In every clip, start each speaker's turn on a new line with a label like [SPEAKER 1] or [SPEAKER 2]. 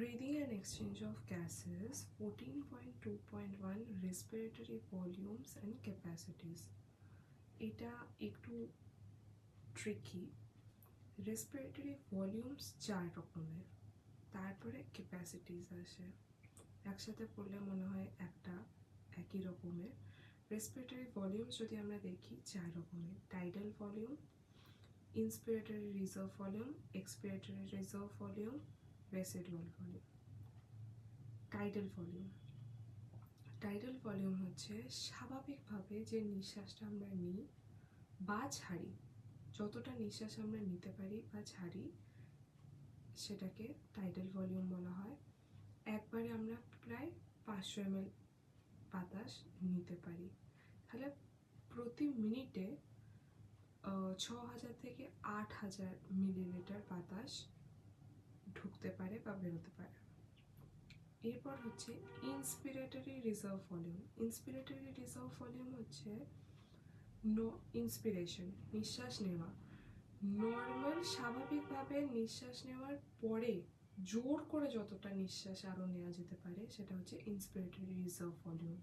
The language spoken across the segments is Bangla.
[SPEAKER 1] Breathing and exchange of gases, 14.2.1 respiratory volumes and capacities. এটা একটু ট্রিকি। রেসপিরেটরি ভলিউমস 4 রকমের, তারপরে ক্যাপাসিটিস আসে। একসাথে পড়লে মনে হয় একটা একই রকমের। রেসপিরেটরি ভলিউমস যদি আমরা দেখি 4 রকমের: tidal volume, inspiratory reserve volume, expiratory reserve volume, residual volume. Tidal volume হচ্ছে স্বাভাবিকভাবে যে নিঃশ্বাসটা আমরা নিই বা ছাড়ি, যতটা নিঃশ্বাস আমরা নিতে পারি বা ছাড়ি সেটাকে টাইডাল ভলিউম বলা হয়। একবারে আমরা প্রায় 500 ml বাতাস নিতে পারি, তাহলে প্রতি মিনিটে 6000 থেকে 8000 মিলিলিটার বাতাস ঢুকতে পারে বা বেরোতে পারে। এরপর হচ্ছে ইন্সপিরেটরি reserve volume. Inspiratory reserve volume হচ্ছে ইন্সপিরেশন, নিঃশ্বাস নেওয়া। নর্মাল স্বাভাবিকভাবে নিঃশ্বাস নেওয়ার পরে জোর করে যতটা নিঃশ্বাস আরও নেওয়া যেতে পারে সেটা হচ্ছে ইন্সপিরেটরি রিজার্ভ ভলিউম।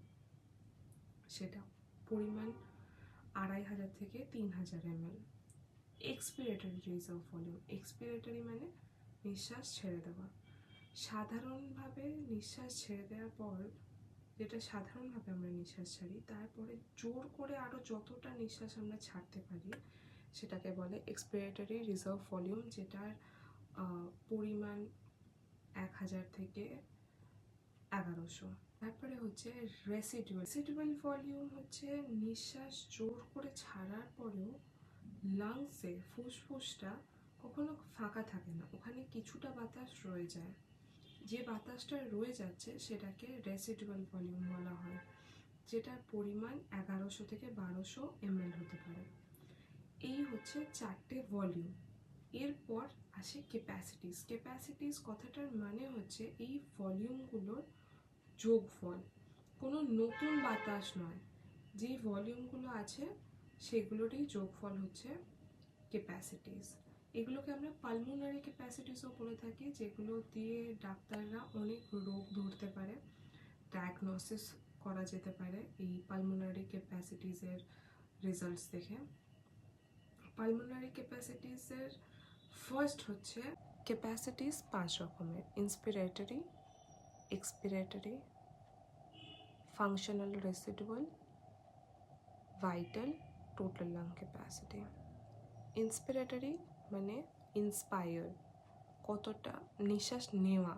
[SPEAKER 1] সেটা পরিমাণ 2500 থেকে 3000 ml। Expiratory reserve volume, expiratory মানে নিঃশ্বাস ছেড়ে দেওয়া। সাধারণভাবে নিঃশ্বাস ছেড়ে দেওয়ার পর, যেটা সাধারণভাবে আমরা নিঃশ্বাস ছাড়ি, তারপরে জোর করে আরও যতটা নিঃশ্বাস আমরা ছাড়তে পারি সেটাকে বলে এক্সপিরেটরি রিজার্ভ ভলিউম, যেটার পরিমাণ 1000 থেকে 1100। তারপরে হচ্ছে রেসিডুয়াল ভলিউম হচ্ছে নিঃশ্বাস জোর করে ছাড়ার পরেও লাংসে, ফুসফুসটা কখনো ফাঁকা থাকে না, ওখানে কিছুটা বাতাস রয়ে যায়। যে বাতাসটা রয়ে যাচ্ছে সেটাকে রেসিডুয়াল ভলিউম বলা হয়, যেটার পরিমাণ 1100 থেকে 1200 ml হতে পারে। এই হচ্ছে 4টে ভলিউম। এরপর আসে ক্যাপাসিটিস কথাটার মানে হচ্ছে এই ভলিউমগুলোর যোগফল, কোনো নতুন বাতাস নয়। যেই ভলিউমগুলো আছে সেগুলোরই যোগফল হচ্ছে ক্যাপাসিটিস। এগুলোকে আমরা পালমোনারি ক্যাপাসিটিসও বলে থাকি, যেগুলো দিয়ে ডাক্তাররা অনেক রোগ ধরতে পারে, ডায়াগনোসিস করা যেতে পারে এই পালমোনারি ক্যাপাসিটিসের রেজাল্টস দেখে। পালমোনারি ক্যাপাসিটিসের ফার্স্ট হচ্ছে ক্যাপাসিটিস 5 রকমের: inspiratory, expiratory, functional residual, vital, total lung capacity. Inspiratory মানে ইন্সপায়ার, কতটা নিঃশ্বাস নেওয়া,